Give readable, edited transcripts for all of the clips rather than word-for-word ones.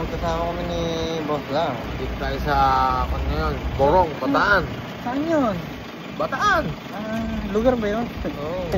magkasama kami ni Boss lang. Dito tayo sa ngayon, Borong, Bataan. Saan yun? Bataan! Lugar ba yun? Oo.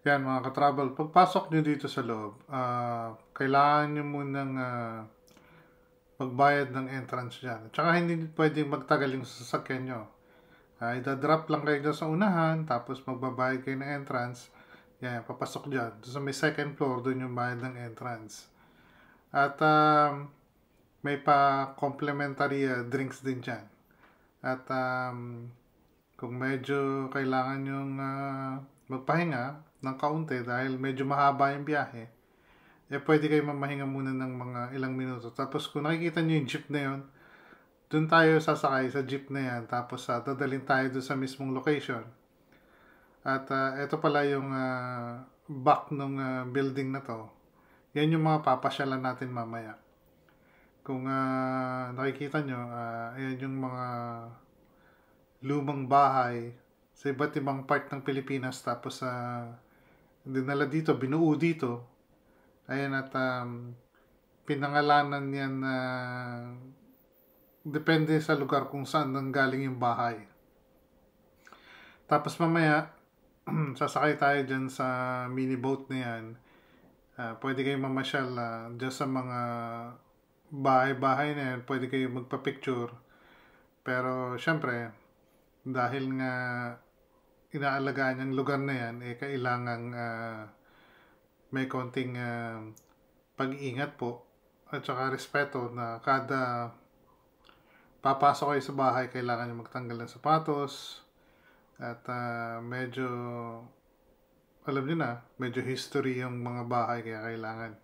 Yan mga ka-travel, pagpasok nyo dito sa loob, kailangan nyo munang magbayad ng entrance dyan. Tsaka hindi pwedeng magtagal yung sasakyan nyo. Idadrop lang kayo dyan sa unahan, tapos magbabayad kayo ng entrance. Yan, papasok dyan. So, sa may second floor, doon yung bayad ng entrance. At may pa-complimentary drinks din dyan. At kung medyo kailangan yung magpahinga ng kaunti dahil medyo mahaba yung biyahe, pwede kayo mamahinga muna ng mga ilang minuto. Tapos kung nakikita nyo yung jeep na yun, dun tayo sasakay sa jeep na yan. Tapos dadalhin tayo dun sa mismong location. At ito pala yung back ng building na to. Yan yung mga papasyalan natin mamaya. Kung nakikita nyo, yan yung mga lumang bahay sa iba't ibang part ng Pilipinas. Tapos dinala dito, binuo dito. Ayan, at pinangalanan yan depende sa lugar kung saan nanggaling yung bahay. Tapos mamaya sasakay tayo dyan sa mini boat na yan. Pwede kayo mamasyal dyan sa mga bahay-bahay na yan. Pwede kayo magpa-picture. Pero syempre, dahil nga inaalagaan yung lugar na yan, kailangang may konting pag-iingat po at saka respeto na kada papasok kayo sa bahay, kailangan nyo magtanggal ng sapatos at medyo alam nyo na, medyo history yung mga bahay, kaya kailangan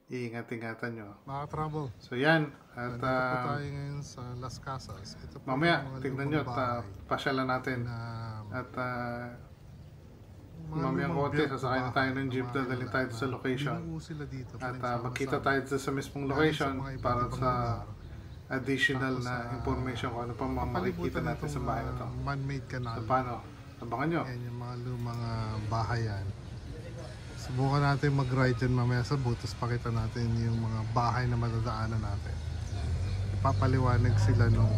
iingat-ingatan nyo. Mga travel. So yan. At tayo ngayon sa Las Casas. Ito mamaya, tignan nyo at pasyalan natin. At mamayang konti, sasakay na tayo ng jeep, dadalhin tayo sa location. At magkita tayo sa mismong location para sa additional na information kung ano pa makikita natin sa bahay na ito. Man-made canal. So paano? Abangan nyo. Yan yung mga lumang bahay yan. Subukan natin mag-ride dyan mamaya sa boat, tapos pakita natin yung mga bahay na madadaanan natin. Ipapaliwanag sila nung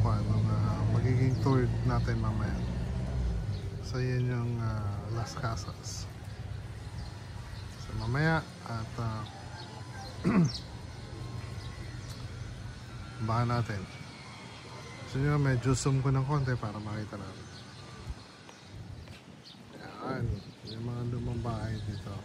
magiging tour natin mamaya. So yan yung Las Casas. So mamaya at baka natin. So yun, medyo zoom ko ng konti para makita natin. Yan, yung mga lumang bahay dito.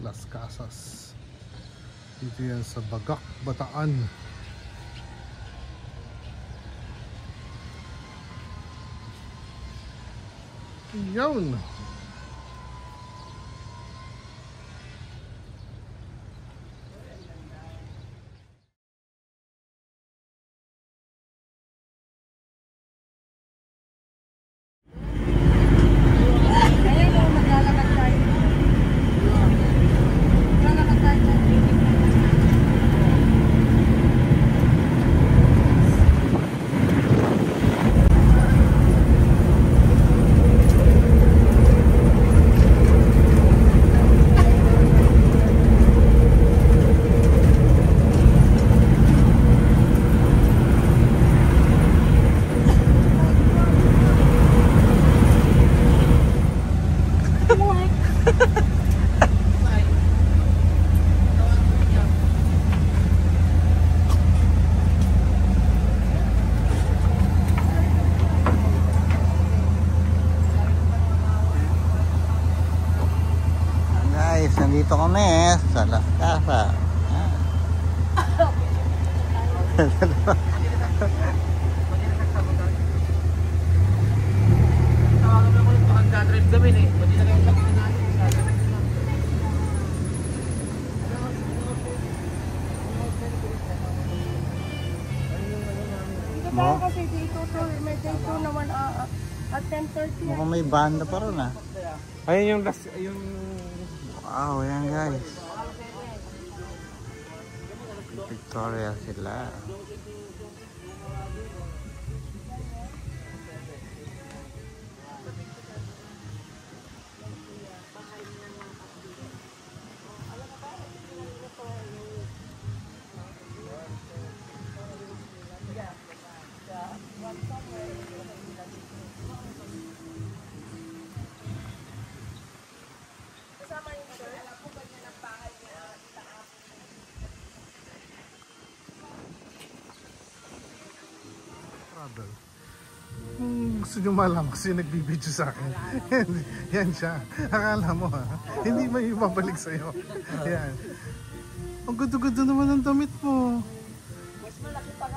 Las Casas. Dito yan sa Bagak, Bataan. Yun! Guys, nandito kami sa Las Casas. Diba kasi dito to, may dito naman at 10:30. Mukhang may banda pa ron ah. Ayun yung Wow, yan guys. Victoria sila. Gusto nyo malaman kasi nagbibideo sa akin. Yan siya. Akala mo ha. Hindi may ibabalik sa'yo. Yan. Ang ganda-ganda naman ang damit mo.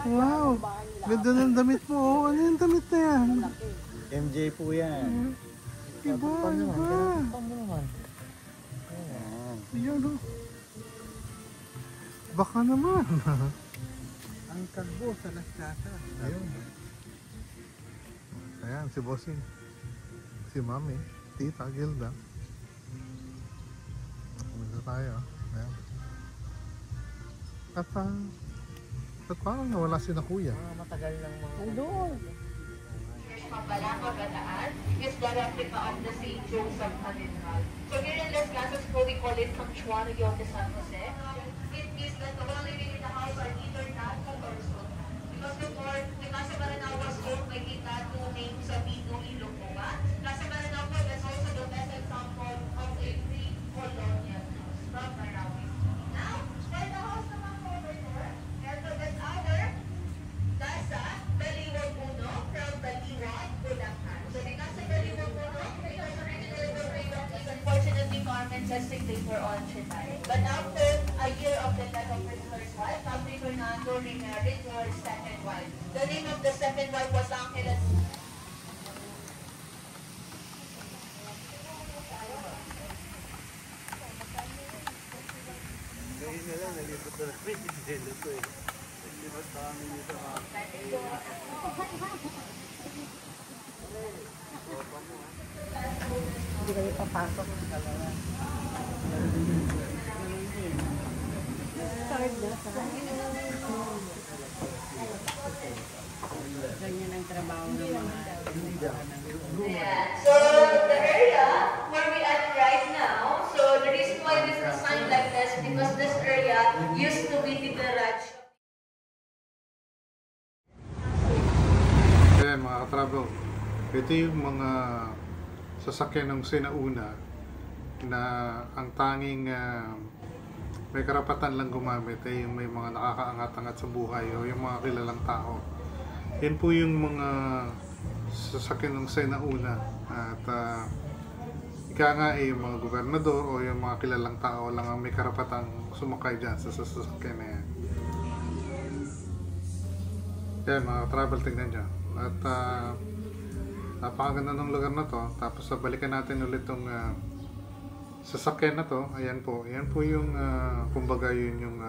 Wow. Ganda ng damit mo. Oh, ano yung damit na yan? MJ po yan. Iba, iba. Yan o. Baka naman. Ang kalbo sa Las Casas. Ayun. Ayan, si Bossing. Si Mami. Tita Gilda. Kumisa tayo. Ayan. At parang nawala si na kuya. Matagal lang mga... Andun. Pampalanga Bataan is the replica of the St. Joseph Cathedral. So here in Las Casas po, we call it Santuario de San Jose. It is that the one living in the house are either dad or person. Because before, the Casa Maranao was owned by the dad who named Sabino Ilocoa. Casa Maranao po is also the best example of a pre-colonial house from Marawi. Now, for the house naman po over there, ito that's our Casa Baliwag Uno from Baliwag, Bulacan. So the Casa Baliwag Uno, because originally the freedom is unfortunately garments as they were on Chennai. But after a year of the death of his first wife, Captain Fernando remarried to her second wife. The name of the second wife was Angeles. Hindi kayo papasok. Start na sa ganyan ang trabaho ng mga So the area where we are right now, so the reason why this is designed like this, because this area used to be the garage. Ayan mga ka-travel. Ito yung mga sasakyan ng sinauna na ang tanging may karapatan lang gumamit ay yung may mga nakakaangat-angat sa buhay o yung mga kilalang tao. Yan po yung mga sasakyan ng sinauna at ika nga yung mga gobernador o yung mga kilalang tao lang ang may karapatang sumakay dyan sa sasakyan na yan. Yan mga travel, tingnan nyo. At napakaganda ng lugar na to. Tapos balikan natin ulit tong sasakyan na to. Ayan po yung kumbaga yun yung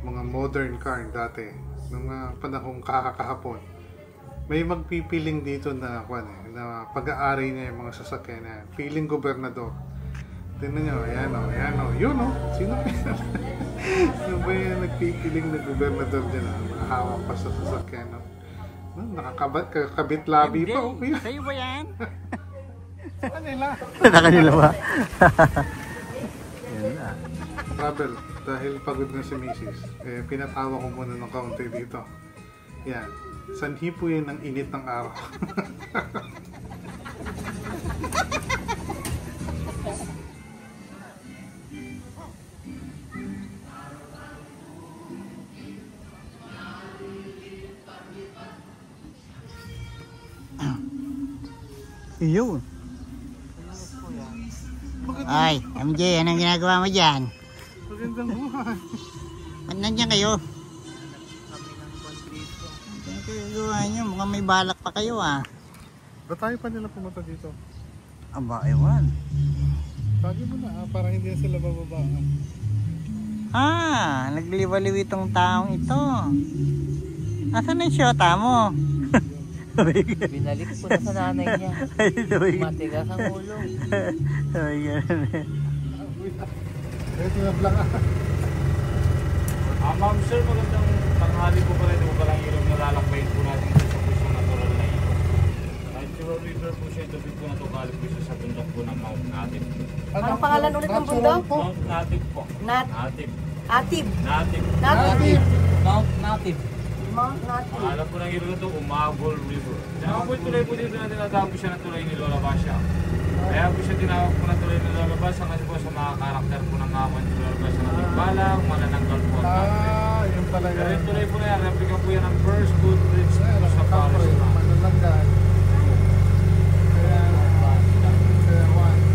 mga modern car dati nung panahong kahapon. May magpipiling dito na na pag-aari niya yung mga sasakyan na yan. Piling gobernador. Tingnan nyo, ayan o. Yun o. Sino ba yan? Sino ba yan nagpipiling na gobernador dyan? Nakahawak pa sa sasakyan o. Nakakabit labi pa. Sa'yo ba yan? Sa kanila. Sa kanila ba? Yan na. Travel, dahil pagod na si Mrs. Pinatawa ko muna ng kaunti dito. Yan. Sanhi po yan ng init ng araw. Yun. Ay, MJ, anong ginagawa mo dyan? Magandang buhay. Ba't nandiyan kayo? Anong ginagawa nyo? Mukhang may balak pa kayo ah. Ba't tayo pa nila pumunta dito? Aba, ewan. Lagi mo na para hindi na sila bababa. Ah, nagliliwaliw itong taong ito. Asan ang syota mo? Binalik ko na sa nanay niya. Matigas ang ulo. Ito na vlog. Ma'am sir, magandang tanghali po pala. Ito po pala ang ilog na lalakbayin po natin sa pusong natural na ito. Natural river po siya. Ito po na ito galing po siya sa bundok po ng Mount Native. Anong pangalan ulit ng bundok? Mount Native po. Native. Atib. Native. Native. Mount Native. Mount Native. Pangalan po ng ilog na ito, Umagol River. Kaya po yung tulay po dito na tinatawag po siya ng tulay ni Lola Basha. Kaya po siya tinawag po ng tulay ni Lola Basha kasi po sa mga karakter po ng mga ni Lola Basha na Tigbalang, Manananggal po. Yung talaga. Pero yung tulay po na yan, replica po yan ng first good bridge po sa Paris. Manananggal.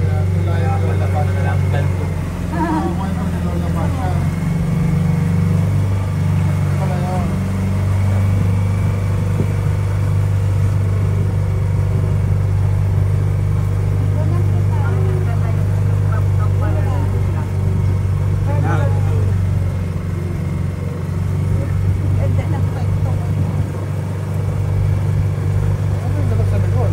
Kaya tulay ang Lola Basha. One ni Lola Basha. Pala yun. Ano yung dapat sa likod?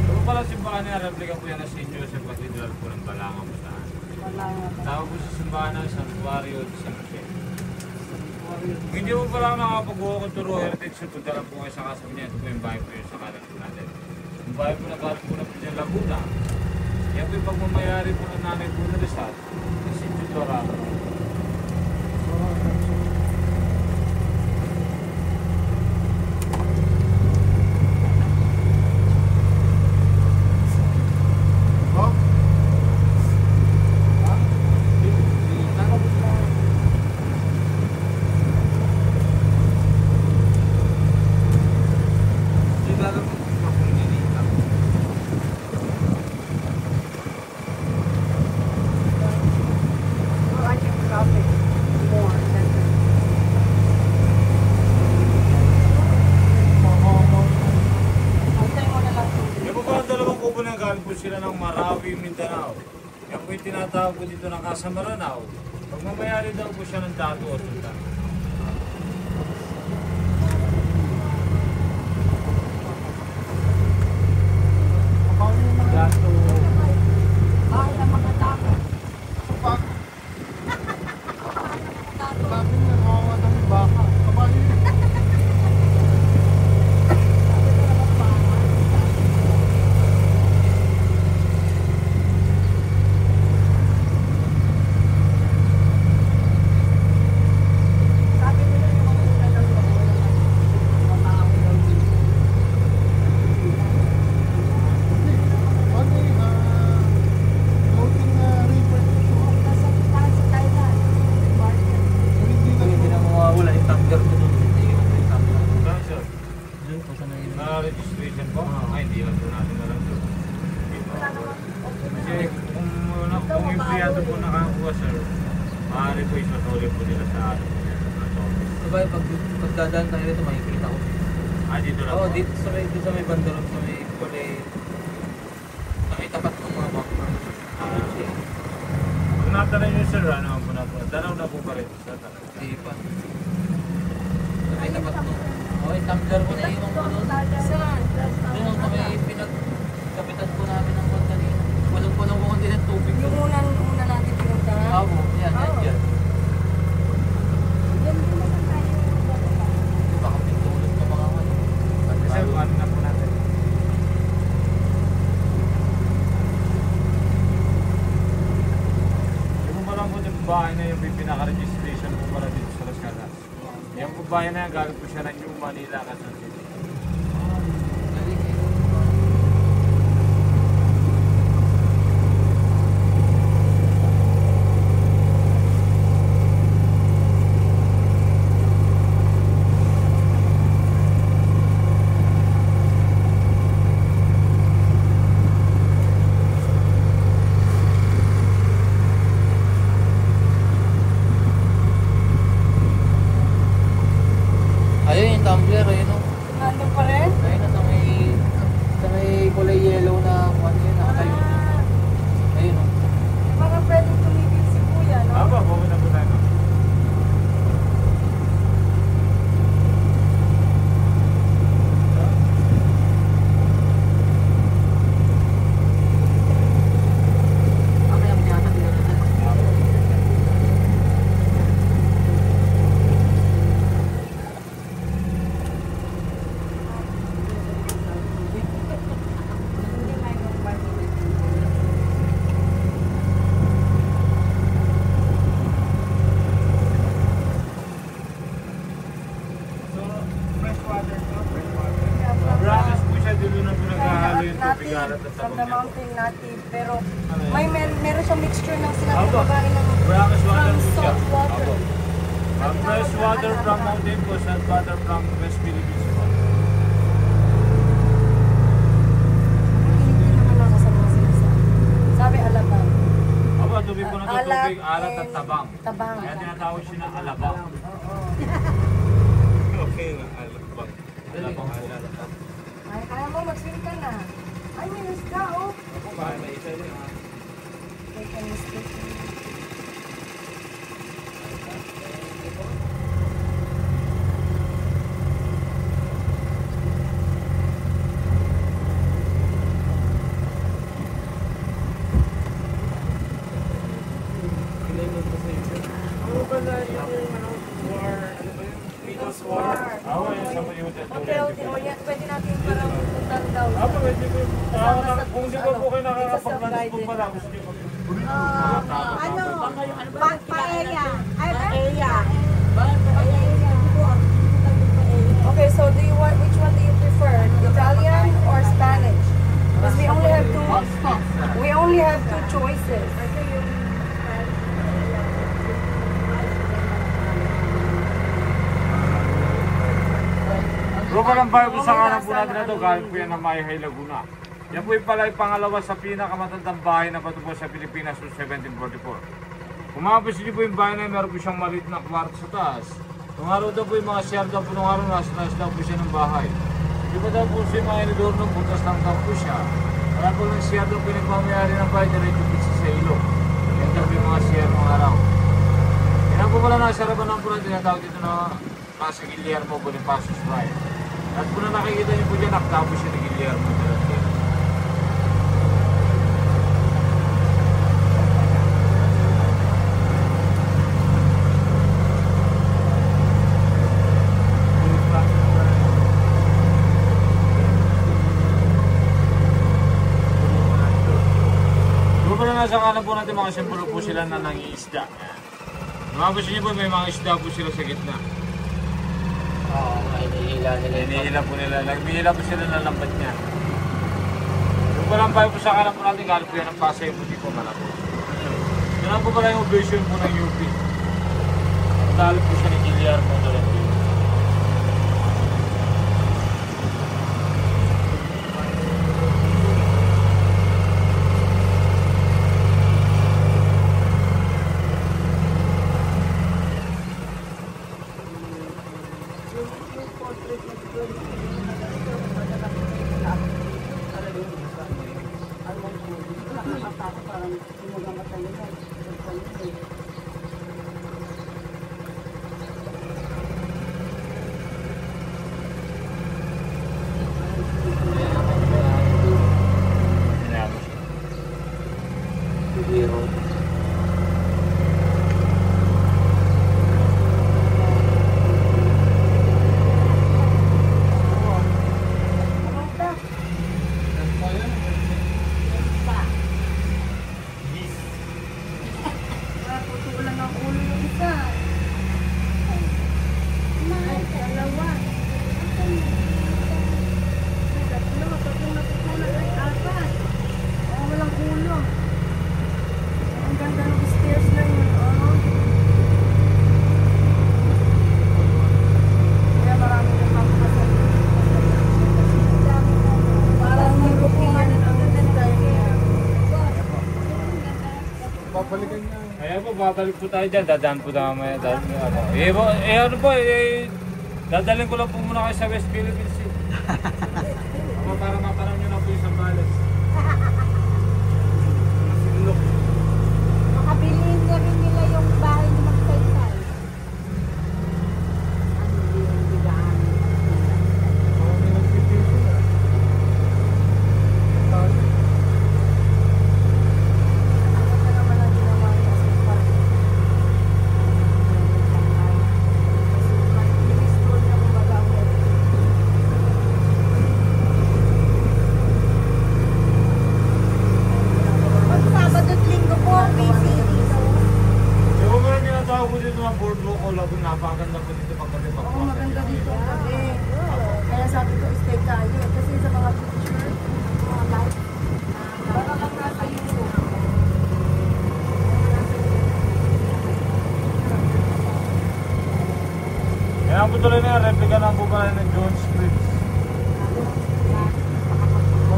Ito po pala simbahan niya, replica po yan na St. Joseph Cathedral po ng Balanga po saan. Tawag po sa simbahan ng Santuario de San Jose. Kung hindi mo pala nakapag-walk on Turo Heritage, punta lang po kayo sa kasama niya. Ito po yung bahay po yun sa kanan po natin. Yung bahay po na galing po na po dyan Laguna. Yan po yung pagmamayari po ng nanay po na Rizal, na si Tutora. Oh? Oh, I can traffic more than Antay mo na lang. Yan po pala dalawang kubo na galing po sila ng Marawi, Mindanao. Yan po yung tinatawag po dito ng Casamaranao. Pagmamayari daw po siya ng Datu o Sultan. Datu. Ay, ang mga tao. Sabi niya, kawawa ng baka. Kabayo yun. Sabi nila yung mga una ng mga tao daw dito. Floating river. Nasa Thailand. Market. Hindi na mawawala yung tumbler ko doon. Hindi yun yung tumbler. Saan sir? Doon po sa may Na-registration po? Ay, hindi lang po natin alam sir. Wala naman. Okay na. Kasi kung empleyado po nakakuha sir, maaari po isasoli po nila sa ano. Diba, pagdadaan tayo rito, makikita ko. Ah, dito lang Oo, po. dito sa may bandalon, sa may kulay. Sa may tapat ng mga bakma. Kung natanay nyo sir, ano po na po? Danaw na po pa rin sa tanong. Hindi pa. Sa may tapat ng... Oo, yung tumbler ko na iwan ko doon. Saan? Doon sa may pinagkapitan ko namin ng konta nito. Walang ko din ng tubig. Yung una natin pinunta. Oo, yan, yan. Yan din naman tayo. Baka pintulog na mga ano. Kasi ano na po natin. Yung po pala po yung bahay na yung pinaka-registration po pala dito sa Las Casas. Yan po bahay na yan, galing po siya ng New Manila, Quezon City. Galing eh. Ayun yung tumbler, ayun o. Nandun pa rin? Ayun na sa may kulay yellow na kung ano yun, nakatayo. Ayun o. Parang pwedeng tumigil si Kuya, no? Aba, pumunta po tayo. Mamaya mo yata dito. Hindi may normal. So, fresh water to, fresh water. Brakas po siya, dito na po naghahalo yung tubig alat at From sabon the niya. mountain native. Pero Ano yan? meron siyang mixture ng sinabi Aba. ng babae ng Brakas water from po siya. salt water. Aba. Fresh water from mountain po, salt water from West Philippines po. Hindi naman ako sa mga sinasabi. Sabi alabang. Aba, tubig po na ito, Alat tubig, alat at and tabang. Tabang. Kaya tinatawag siya na alabang. Oo. Okay na, alabang. Alabang po. Ay, kaya mo mag-swim ka na. Ay, may isda, oh. Bakit may isa din ha? Make a mistake. Oo, yun sa mga yun. Hotel, pwede natin parang puntan daw. Aba, pwede po. Kung di pa po kayo nakakapag-lunch po pala, gusto niyo pag- Paella. Paella. Okay, so which one do you prefer? Italian or Spanish? Because we only have two choices. Grupo ng bayo po sa kanan po natin na ito, galing po yan ng Mayhay, Laguna. Yan po yung pala yung pangalawa sa pinakamatandang bahay na patubos sa Pilipinas noong 1744. Kung mapapansin niyo po yung bahay na yun, meron po siyang maliit na kwarto sa taas. Nung araw daw po yung mga siyar daw po nung araw, nasa taas daw po siya ng bahay. Di ba daw po siya mga inidor nung butas lang daw po siya. Kaya po ng siyar daw po yung nagmamayari ng bahay, diretso po sa ilog. Yan daw po yung mga siyar nung araw. Yan po pala nasa harapan ng pula, tinatawag dito na Casa Guillermo Bonifacius Drive. At kung na nakikita niyo po dyan, nakatapos siya ni Guillermo. Doon po na nasa kanan po natin mga simbolo po sila na nangiisda. Mapapansin niyo po may mga isda po sila sa gitna. Oo, hinihila nila. Hinihila po nila. Nagbihila po sila ng lambat niya. Yung palang bayo po sa kanan po natin, galing po yan ng Pasay Puti po malabo. Yan po pala yung vision po ng UP. Dali po siya ni Guillermo Tolentino. Zero. Putulan ng ulo yung isa. babalik po tayo dyan, dadaan po na mamaya. Ano po, dadalhin ko lang po muna kayo sa West Philippines Sea. Para maparang nyo na po yung Zambales. Makabilin na rin nila yung bahay ni Magsaysay. Ano yung bigaan? Pag Sabado at Linggo po, busy dito. Yung mga ginatawag po dito ng boardwalk o labong napakaganda po dito paggabi pa po. Oo, maganda dito ang gabi. Kaya sabi ko, stay tayo. Kasi sa mga picture, mga light, baka lang nasa YouTube. Yan po tuloy na yan, replica na po pala ng John Street.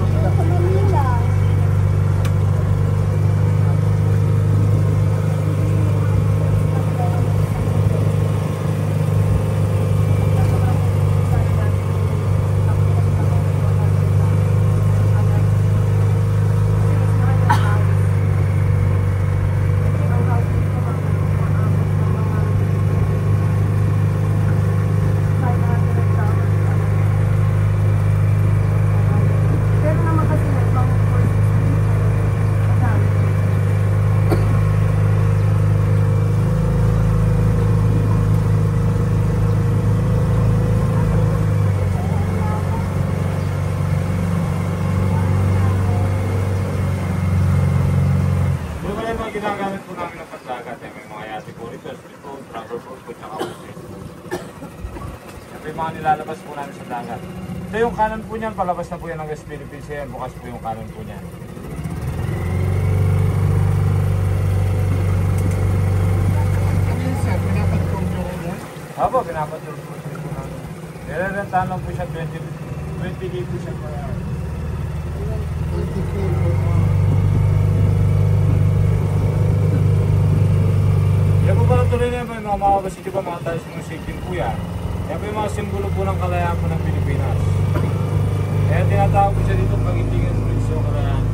Dito sa Manila. Pero naman kasi nagpang 460. Madami. Yung mga mga ginagamit po namin ng pagdagat, may mga yate po rito, street boat, rubber boat po, tsaka usi. Ito yung mga nilalabas po namin sa dagat. Ito yung kanan po niyan, palabas na po yan ng West Philippines yan, bukas po yung kanan po niyan. Ano yun sir? Pinapatrol nyo rin yan? Opo, pinapatrol po namin. Nire-rentahan lang po siya, 20 po siya per hour. 20K. Yan po pala tuloy na yan, may mga makabasi di ba, mga tayo sa mga safety po yan. Yan po yung mga simbolo po ng kalayaan po ng Pilipinas. Kaya tinatawag po siya dito Pagintingan Bridge o Kalayaan.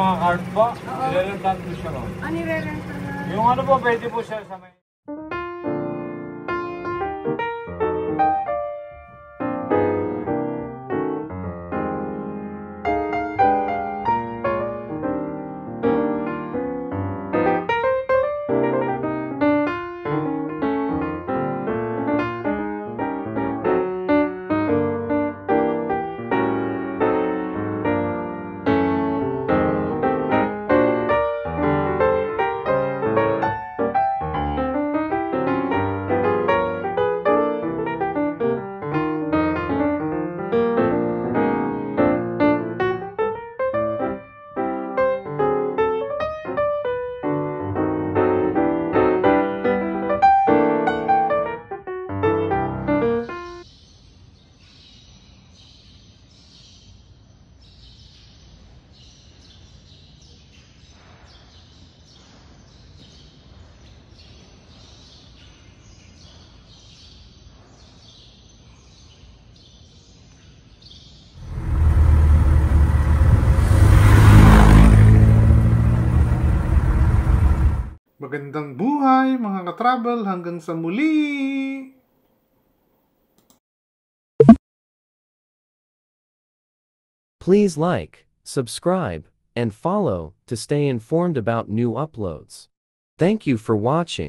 mga card po. Nire-rentan po siya ron. Ano nire-renta na? Yung ano po, pwede po siya sa may... Magandang buhay mga ka-travel hanggang sa muli! Please like, subscribe, and follow to stay informed about new uploads. Thank you for watching.